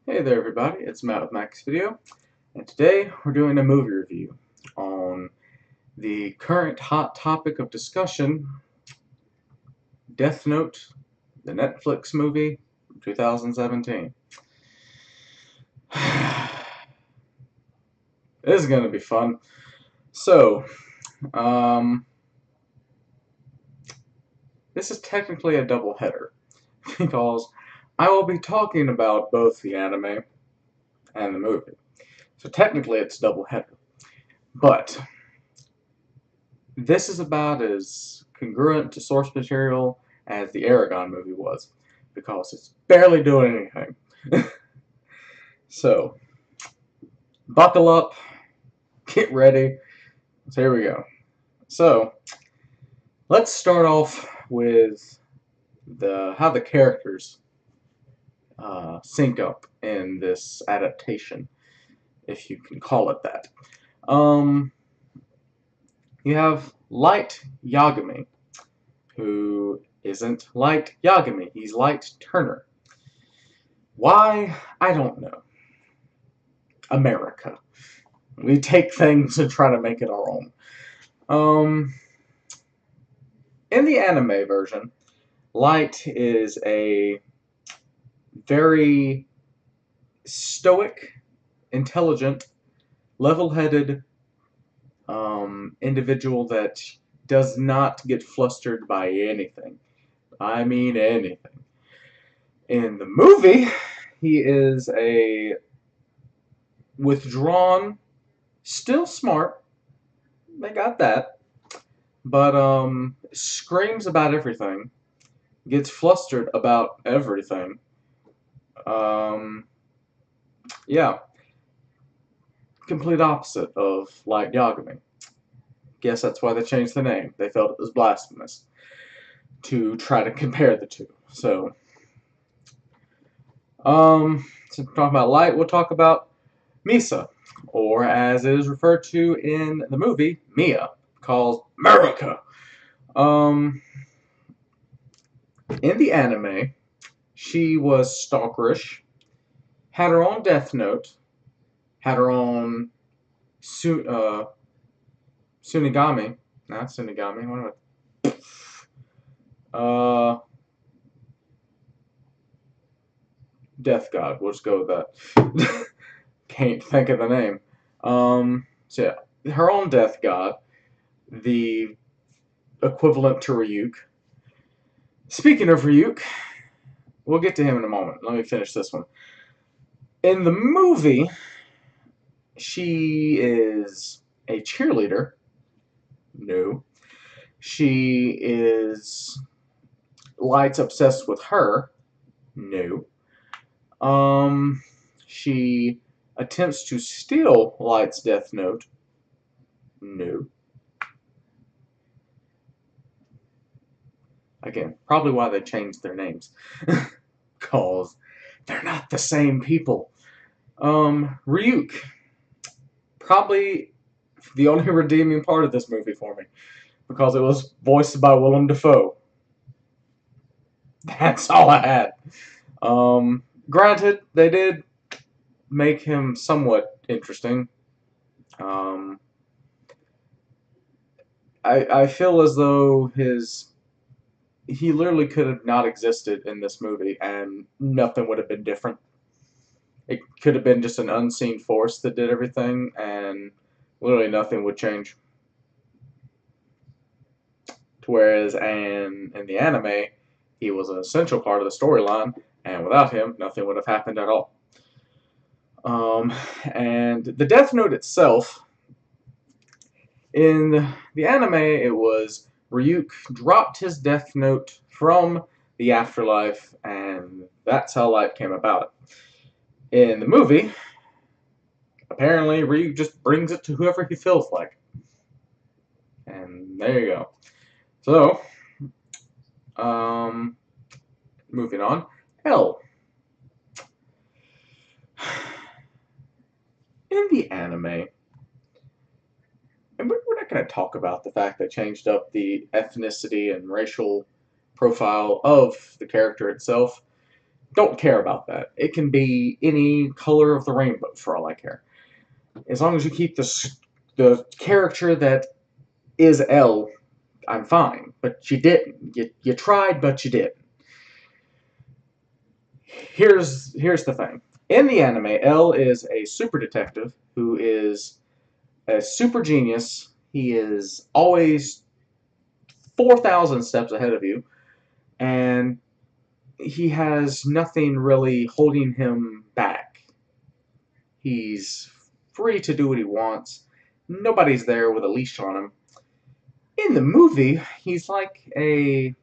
Hey there everybody, it's Matt with Max Video, and today we're doing a movie review on the current hot topic of discussion, Death Note, the Netflix movie from 2017. This is going to be fun. So, um, this is technically a double header, because I will be talking about both the anime and the movie. So technically it's double header, but this is about as congruent to source material as the Aragon movie was, because it's barely doing anything. So, buckle up, get ready. So here we go. So, let's start off with how the characters sync up in this adaptation, if you can call it that. Um, you have Light Yagami, who isn't Light Yagami. He's Light Turner. Why? I don't know. America. We take things and try to make it our own. Um, in the anime version, Light is a very stoic, intelligent, level-headed individual that does not get flustered by anything. I mean anything. In the movie, he is a withdrawn, still smart. They got that, but screams about everything, gets flustered about everything. Um, yeah, complete opposite of Light Yagami. Guess that's why they changed the name. They felt it was blasphemous to try to compare the two. So, since we're talking about Light, we'll talk about Misa, or as it is referred to in the movie, Mia, called America. Um, in the anime, she was stalkerish, had her own death note, had her own Sunigami, not Sunigami, what am I? Death God, we'll just go with that. Can't think of the name. So yeah, her own Death God, the equivalent to Ryuk. Speaking of Ryuk, we'll get to him in a moment. Let me finish this one. In the movie, she is a cheerleader. No. She is Light's obsessed with her. No. Um, she attempts to steal Light's Death Note. No. Again, probably why they changed their names. Cause they're not the same people. Ryuk. Probably the only redeeming part of this movie for me. Because it was voiced by Willem Dafoe. That's all I had. Granted, they did make him somewhat interesting. Um, I feel as though he literally could have not existed in this movie and nothing would have been different. It could have been just an unseen force that did everything and literally nothing would change. Whereas in the anime, he was an essential part of the storyline, and without him, nothing would have happened at all. And the Death Note itself, in the anime, it was Ryuk dropped his Death Note from the afterlife, and that's how life came about. In the movie, apparently Ryuk just brings it to whoever he feels like. And there you go. So, um, moving on. L. In the anime, and we're not going to talk about the fact they changed up the ethnicity and racial profile of the character itself. Don't care about that. It can be any color of the rainbow for all I care. As long as you keep the character that is L, I'm fine. But you didn't. You tried, but you didn't. Here's the thing. In the anime, L is a super detective who is a super genius. He is always 4,000 steps ahead of you, and he has nothing really holding him back. He's free to do what he wants. Nobody's there with a leash on him. In the movie, he's like a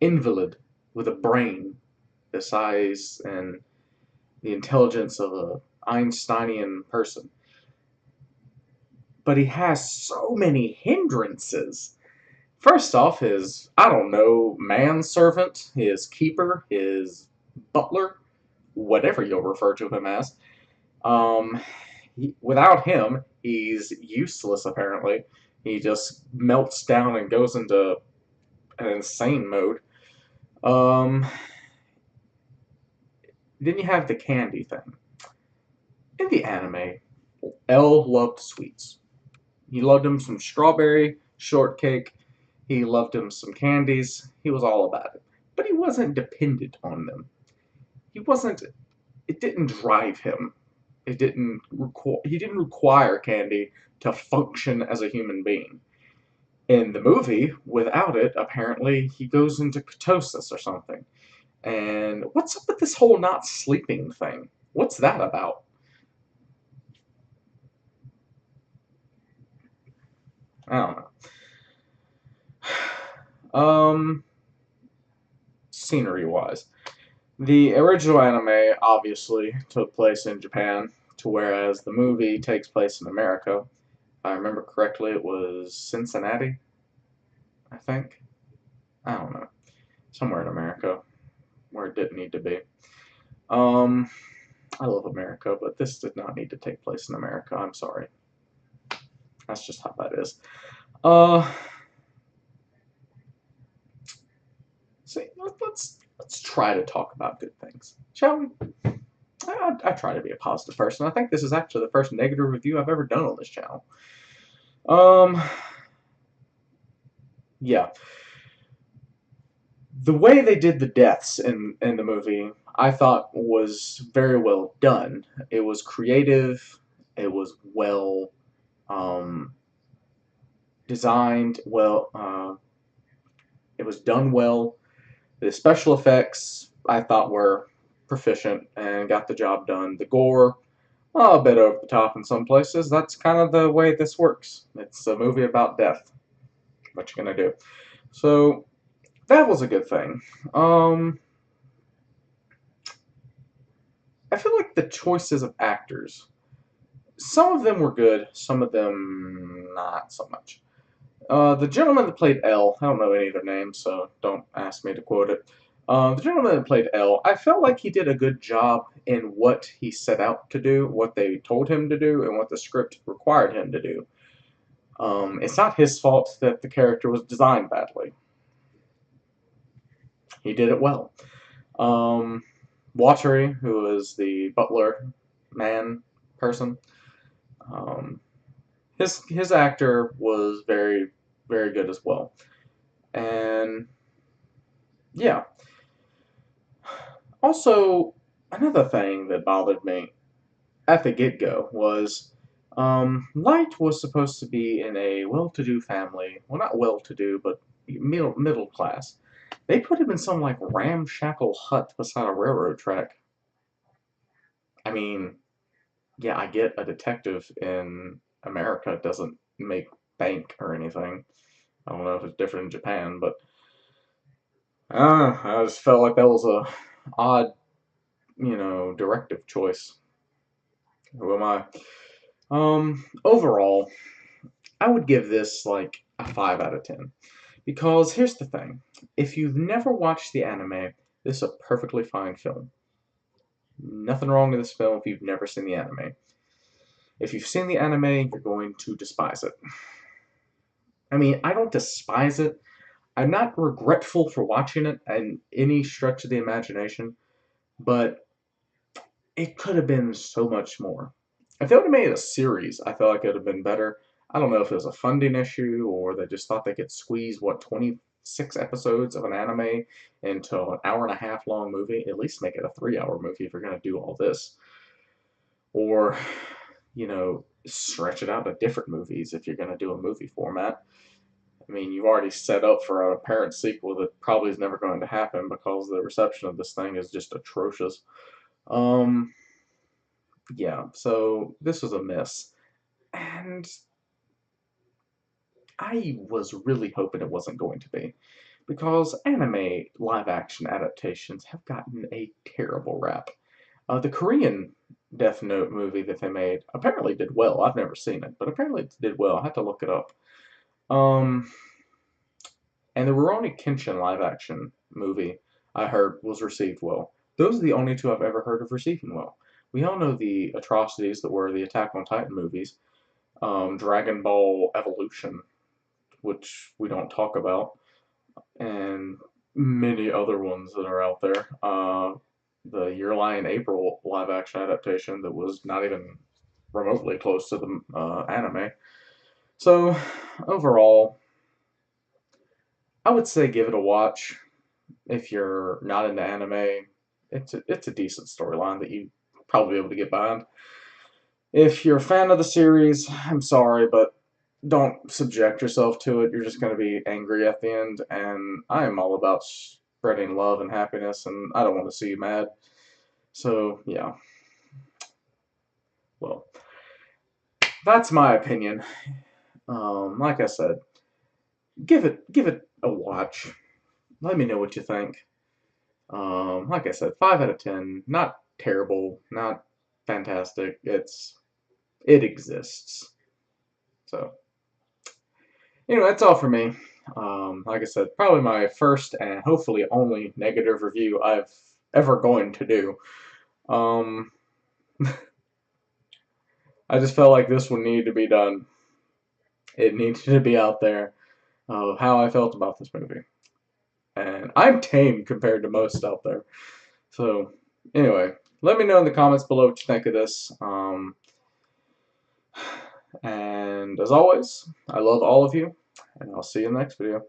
invalid with a brain the size and the intelligence of a Einsteinian person. But he has so many hindrances. First off, his, I don't know, manservant, his keeper, his butler, whatever you'll refer to him as. Um, without him, he's useless, apparently. He just melts down and goes into an insane mode. Um, then you have the candy thing. In the anime, L loved sweets. He loved him some strawberry shortcake. He loved him some candies. He was all about it. But he wasn't dependent on them. He wasn't. It didn't drive him. It didn't. He didn't require candy to function as a human being. In the movie, without it, apparently he goes into ketosis or something. And what's up with this whole not sleeping thing? What's that about? I don't know. Scenery wise. The original anime obviously took place in Japan, to whereas the movie takes place in America. If I remember correctly, it was Cincinnati, I think. I don't know. Somewhere in America where it didn't need to be. Um, I love America, but this did not need to take place in America. I'm sorry. That's just how that is. Uh, see, let's try to talk about good things, shall we? I try to be a positive person. I think this is actually the first negative review I've ever done on this channel. Um, yeah. The way they did the deaths in the movie, I thought was very well done. It was creative. It was well um, designed. It was done well. The special effects I thought were proficient and got the job done. The gore, a bit over the top in some places. That's kind of the way this works. It's a movie about death. What you gonna do? So that was a good thing. I feel like the choices of actors, some of them were good, some of them not so much. The gentleman that played L, I don't know any of their names, so don't ask me to quote it. The gentleman that played L, I felt like he did a good job in what he set out to do, what they told him to do, and what the script required him to do. It's not his fault that the character was designed badly. He did it well. Um, Watery, who is the butler man person, um, his actor was very good as well. And yeah, also another thing that bothered me at the get-go was Light was supposed to be in a well-to-do family. Well, not well-to-do, but middle class. They put him in some like ramshackle hut beside a railroad track. I mean, yeah, I get a detective in America doesn't make bank or anything. I don't know if it's different in Japan, but I just felt like that was a odd, directive choice. Who am I? Overall, I would give this like a 5 out of 10. Because here's the thing. If you've never watched the anime, this is a perfectly fine film. Nothing wrong with this film if you've never seen the anime. If you've seen the anime, you're going to despise it. I mean, I don't despise it. I'm not regretful for watching it in any stretch of the imagination, but it could have been so much more. If they would have made a series, I feel like it would have been better. I don't know if it was a funding issue or they just thought they could squeeze, what, 26 episodes of an anime into an hour and a half long movie. At least make it a 3 hour movie if you're going to do all this. Or, stretch it out to different movies if you're going to do a movie format. I mean, you've already set up for an apparent sequel that probably is never going to happen because the reception of this thing is just atrocious. Um, yeah, so this was a miss. And I was really hoping it wasn't going to be. Because anime live action adaptations have gotten a terrible rap. The Korean Death Note movie that they made apparently did well. I've never seen it, but apparently it did well. I had to look it up. Um, and the Rurouni Kenshin live action movie I heard was received well. Those are the only two I've ever heard of receiving well. We all know the atrocities that were the Attack on Titan movies, Dragon Ball Evolution, which we don't talk about, and many other ones that are out there. The Your Lie in April live action adaptation that was not even remotely close to the anime. So, overall, I would say give it a watch if you're not into anime. It's a decent storyline that you probably be able to get behind. If you're a fan of the series, I'm sorry, but don't subject yourself to it. You're just going to be angry at the end, and I am all about spreading love and happiness, and I don't want to see you mad. So, yeah, well, that's my opinion. Like I said, give it a watch. Let me know what you think. Like I said, 5 out of 10. Not terrible, not fantastic. It exists. So anyway, that's all for me. Like I said, probably my first and hopefully only negative review I've ever going to do. Um, I just felt like this one needed to be done. It needed to be out there of how I felt about this movie. And I'm tame compared to most out there. So, anyway, let me know in the comments below what you think of this. And as always, I love all of you, and I'll see you in the next video.